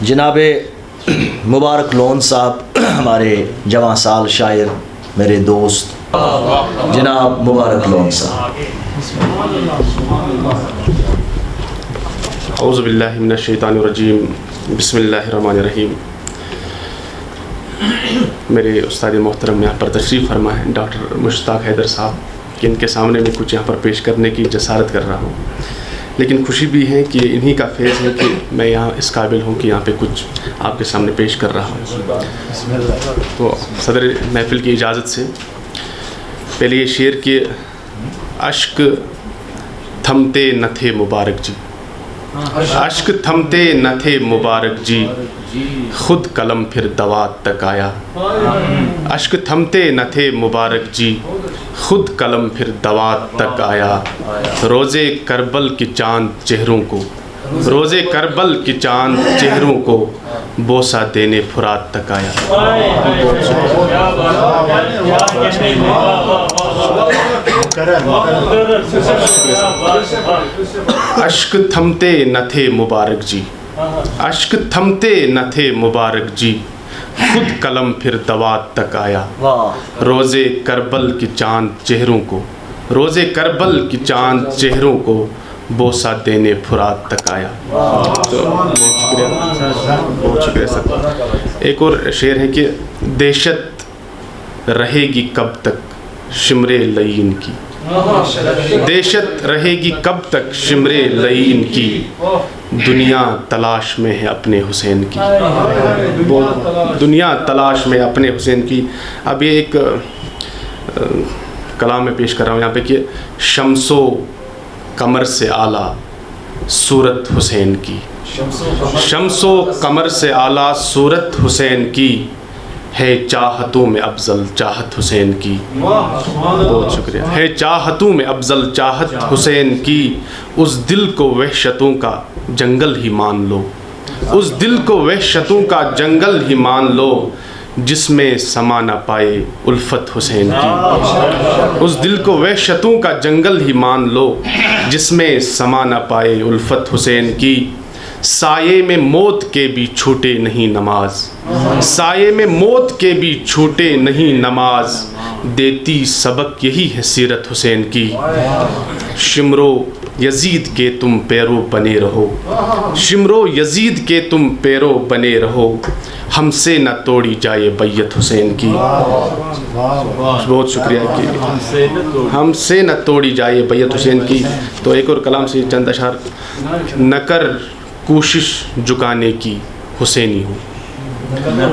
جناب مبارک لون صاحب ہمارے جواں سال شاعر، میرے دوست جناب مبارک لون صاحب. اعوذ باللہ من الشیطان الرجیم، بسم اللہ الرحمن الرحیم. میرے استاد محترم یہاں پر تشریف فرما ہے ڈاکٹر مشتاق حیدر صاحب، کہ ان کے سامنے میں کچھ یہاں پر پیش کرنے کی جسارت کر رہا ہوں، لیکن خوشی بھی ہے کہ انہی کا فیض ہے کہ میں یہاں اس قابل ہوں کہ یہاں پہ کچھ آپ کے سامنے پیش کر رہا ہوں. تو صدر محفل کی اجازت سے پہلے یہ شعر کہ اشک تھمتے نہ تھے مبارک جی، اشک تھمتے نہ تھے مبارک جی، خود قلم پھر دوات تک آیا. اشک تھمتے نہ تھے مبارک جی، خود قلم پھر دوات تک آیا. روزے کربل کے چاند چہروں کو، روزے کربل کے چاند چہروں کو بوسہ دینے فرات تک آیا. اشک تھمتے نہ تھے مبارک جی، اشک تھمتے نہ تھے مبارک جی، خود قلم پھر دوات تک آیا. روزے کربل کے چاند چہروں کو، روزے کربل کے چاند چہروں کو بوسہ دینے فرات تک آیا. تو بہت شکریہ سر. ایک اور شعر ہے کہ دہشت رہے گی کب تک شمرے لعین کی، دہشت رہے گی کب تک شمرے لعین کی، دنیا تلاش میں ہے اپنے حسین کی. دنیا تلاش میں اپنے حسین کی. اب یہ ایک کلام میں پیش کر رہا ہوں یہاں پہ کہ شمس و قمر سے اعلیٰ صورت حسین کی، شمس و قمر سے اعلیٰ صورت حسین کی، ہے چاہتوں میں افضل چاہت حسین کی. بہت شکریہ. ہے چاہتوں میں افضل چاہت حسین کی، اس دل کو وحشتوں کا جنگل ہی مان لو، اس دل کو وحشتوں کا جنگل ہی مان لو، جس میں سما نہ پائے الفت حسین کی. اس دل کو وحشتوں کا جنگل ہی مان لو، جس میں سما نہ پائے الفت حسین کی. سائے میں موت کے بھی چھوٹے نہیں نماز، سائے میں موت کے بھی چھوٹے نہیں نماز، دیتی سبق یہی ہے سیرت حسین کی. شمرو یزید کے تم پیرو بنے رہو، شمرو یزید کے تم پیرو بنے رہو، ہم سے نہ توڑی جائے بیعت حسین کی. بہت شکریہ کہ ہم سے نہ توڑی جائے بیعت حسین کی. تو ایک اور کلام سے چند اشعار. نہ کر کوشش جھکانے کی حسینی ہوں،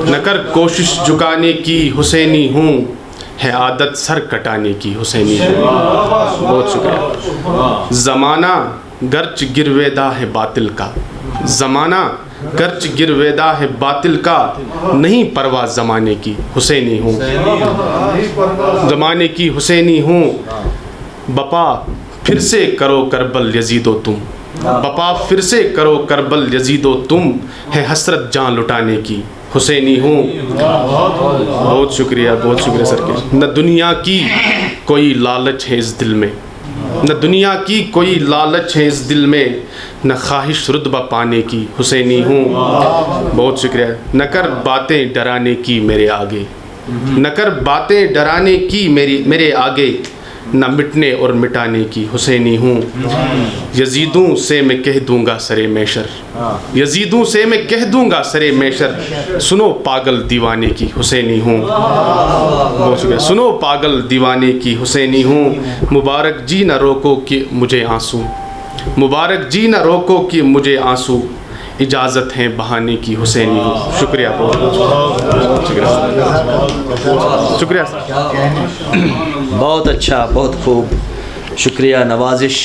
نہ کر کوشش جھکانے کی حسینی ہوں، ہے عادت سر کٹانے کی حسینی ہوں. بہت شکریہ. زمانہ گرچ گرویدہ ہے باطل کا، زمانہ گرچ گرویدہ ہے باطل کا، نہیں پرواہ زمانے کی حسینی ہوں، زمانے کی حسینی ہوں. بپا پھر سے کرو کربل یزیدو تم، بپا پھر سے کرو کربل یزیدو تم، ہے حسرت جان لٹانے کی حسینی ہوں. بہت شکریہ، بہت شکریہ سر. کے نہ دنیا کی کوئی لالچ ہے اس دل میں، نہ دنیا کی کوئی لالچ ہے اس دل میں، نہ خواہش رتبہ پانے کی حسینی ہوں. بہت شکریہ. نہ کر باتیں ڈرانے کی میرے آگے، نہ کر باتیں ڈرانے کی میرے آگے، نہ مٹنے اور مٹانے کی حسینی ہوں. یزیدوں سے میں کہہ دوں گا سرے میشر، یزیدوں سے میں کہہ دوں گا سرے میشر، سنو پاگل دیوانے کی حسینی ہوں. بہت شکریہ. سنو پاگل دیوانے کی حسینی ہوں. مبارک جی نہ روکو کہ مجھے آنسو، مبارک جی نہ روکو کہ مجھے آنسو، اجازت ہے بہانے کی حسینی ہوں. شکریہ، بہت شکریہ، شکریہ. بہت اچھا، بہت خوب، شکریہ، نوازش.